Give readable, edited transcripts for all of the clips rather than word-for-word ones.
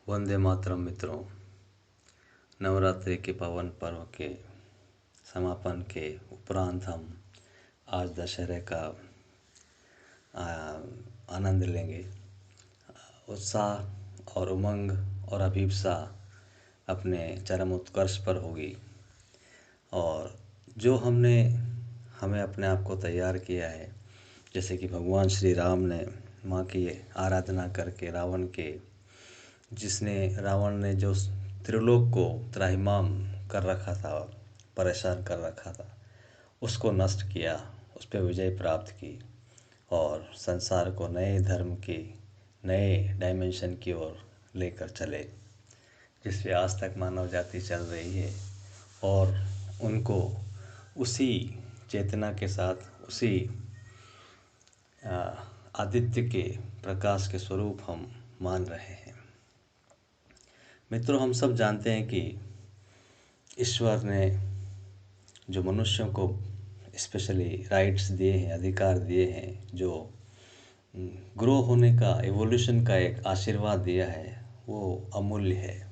वंदे मातरम मित्रों। नवरात्रि के पावन पर्व के समापन के उपरांत हम आज दशहरे का आनंद लेंगे। उत्साह और उमंग और अभिप्सा अपने चरम उत्कर्ष पर होगी और जो हमें अपने आप को तैयार किया है, जैसे कि भगवान श्री राम ने माँ की आराधना करके रावण ने जो त्रिलोक को त्राहिमाम कर रखा था, परेशान कर रखा था, उसको नष्ट किया, उस पर विजय प्राप्त की और संसार को नए धर्म की नए डायमेंशन की ओर लेकर चले, जिससे आज तक मानव जाति चल रही है। और उनको उसी चेतना के साथ, उसी आदित्य के प्रकाश के स्वरूप हम मान रहे हैं। मित्रों, हम सब जानते हैं कि ईश्वर ने जो मनुष्यों को स्पेशली राइट्स दिए हैं, अधिकार दिए हैं, जो ग्रो होने का, एवोल्यूशन का एक आशीर्वाद दिया है, वो अमूल्य है।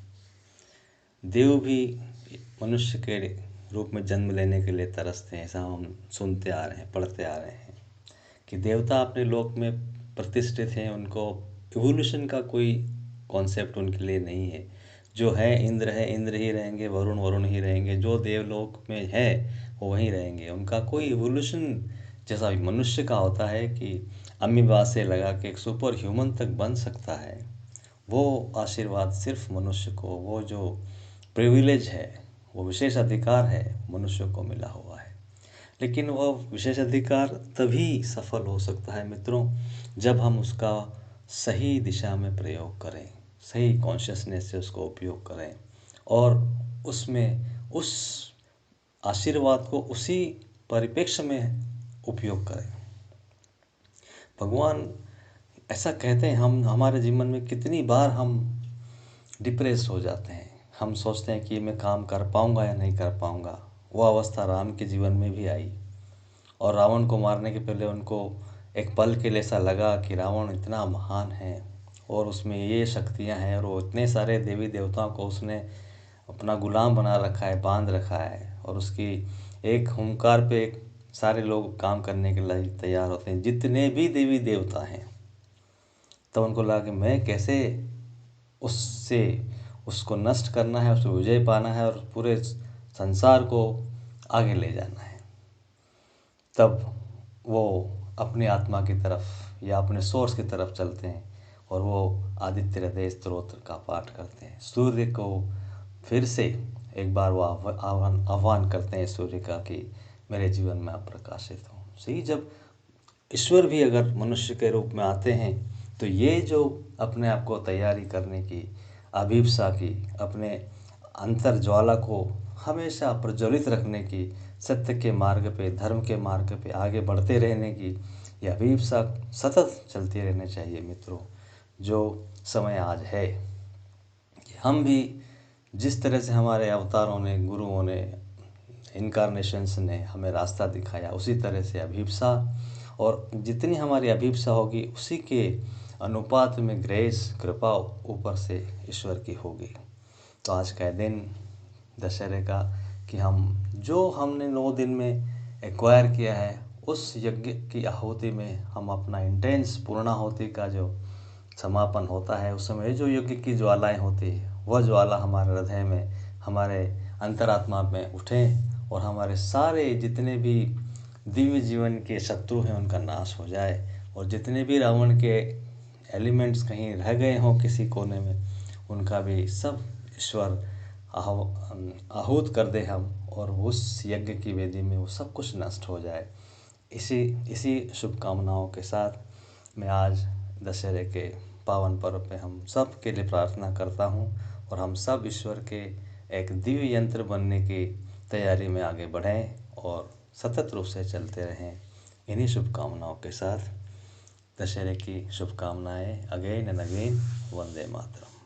देव भी मनुष्य के रूप में जन्म लेने के लिए तरसते हैं। ऐसा हम सुनते आ रहे हैं, पढ़ते आ रहे हैं कि देवता अपने लोक में प्रतिष्ठित हैं, उनको एवोल्यूशन का कोई कॉन्सेप्ट उनके लिए नहीं है। जो है इंद्र ही रहेंगे, वरुण ही रहेंगे, जो देवलोक में है वो वहीं रहेंगे। उनका कोई इवोल्यूशन जैसा मनुष्य का होता है कि अमीबा से लगा के एक सुपर ह्यूमन तक बन सकता है, वो आशीर्वाद सिर्फ मनुष्य को, वो जो प्रिविलेज है, वो विशेष अधिकार है, मनुष्य को मिला हुआ है। लेकिन वह विशेष अधिकार तभी सफल हो सकता है मित्रों, जब हम उसका सही दिशा में प्रयोग करें, सही कॉन्शियसनेस से उसको उपयोग करें और उसमें उस आशीर्वाद को उसी परिप्रेक्ष्य में उपयोग करें। भगवान ऐसा कहते हैं, हमारे जीवन में कितनी बार हम डिप्रेस हो जाते हैं। हम सोचते हैं कि मैं काम कर पाऊंगा या नहीं कर पाऊंगा। वो अवस्था राम के जीवन में भी आई और रावण को मारने के पहले उनको एक पल के लिए ऐसा लगा कि रावण इतना महान है और उसमें ये शक्तियां हैं और वो इतने सारे देवी देवताओं को उसने अपना गुलाम बना रखा है, बांध रखा है, और उसकी एक हुंकार पे सारे लोग काम करने के लिए तैयार होते हैं, जितने भी देवी देवता हैं। तब उनको लगा कि मैं कैसे उसको नष्ट करना है, उसको विजय पाना है और पूरे संसार को आगे ले जाना है। तब वो अपनी आत्मा की तरफ या अपने सोर्स की तरफ चलते हैं और वो आदित्य हृदय स्तोत्र का पाठ करते हैं। सूर्य को फिर से एक बार वो आह्वान करते हैं सूर्य का कि मेरे जीवन में आप प्रकाशित हो। सही, जब ईश्वर भी अगर मनुष्य के रूप में आते हैं तो ये जो अपने आप को तैयारी करने की, अभिप्सा की, अपने अंतर ज्वाला को हमेशा प्रज्वलित रखने की, सत्य के मार्ग पे, धर्म के मार्ग पे आगे बढ़ते रहने की यह अभिप्सा सतत चलती रहनी चाहिए मित्रों। जो समय आज है, हम भी जिस तरह से हमारे अवतारों ने, गुरुओं ने, इनकारनेशंस ने हमें रास्ता दिखाया, उसी तरह से अभिप्सा, और जितनी हमारी अभिप्सा होगी उसी के अनुपात में ग्रेस, कृपा ऊपर से ईश्वर की होगी। तो आज का दिन दशहरे का कि हमने 9 दिन में एक्वायर किया है, उस यज्ञ की आहुति में हम अपना इंटेंस पूर्णाहुति का जो समापन होता है, उस समय जो यज्ञ की ज्वालाएं होती है, वह ज्वाला हमारे हृदय में, हमारे अंतरात्मा में उठें और हमारे सारे जितने भी दिव्य जीवन के शत्रु हैं उनका नाश हो जाए, और जितने भी रावण के एलिमेंट्स कहीं रह गए हों किसी कोने में, उनका भी सब ईश्वर आहूत कर दे हम, और उस यज्ञ की वेदी में वो सब कुछ नष्ट हो जाए। इसी शुभकामनाओं के साथ मैं आज दशहरे के पावन पर्व पे हम सब के लिए प्रार्थना करता हूँ और हम सब ईश्वर के एक दिव्य यंत्र बनने की तैयारी में आगे बढ़ें और सतत रूप से चलते रहें। इन्हीं शुभकामनाओं के साथ दशहरे की शुभकामनाएं again and again. Vande Mataram.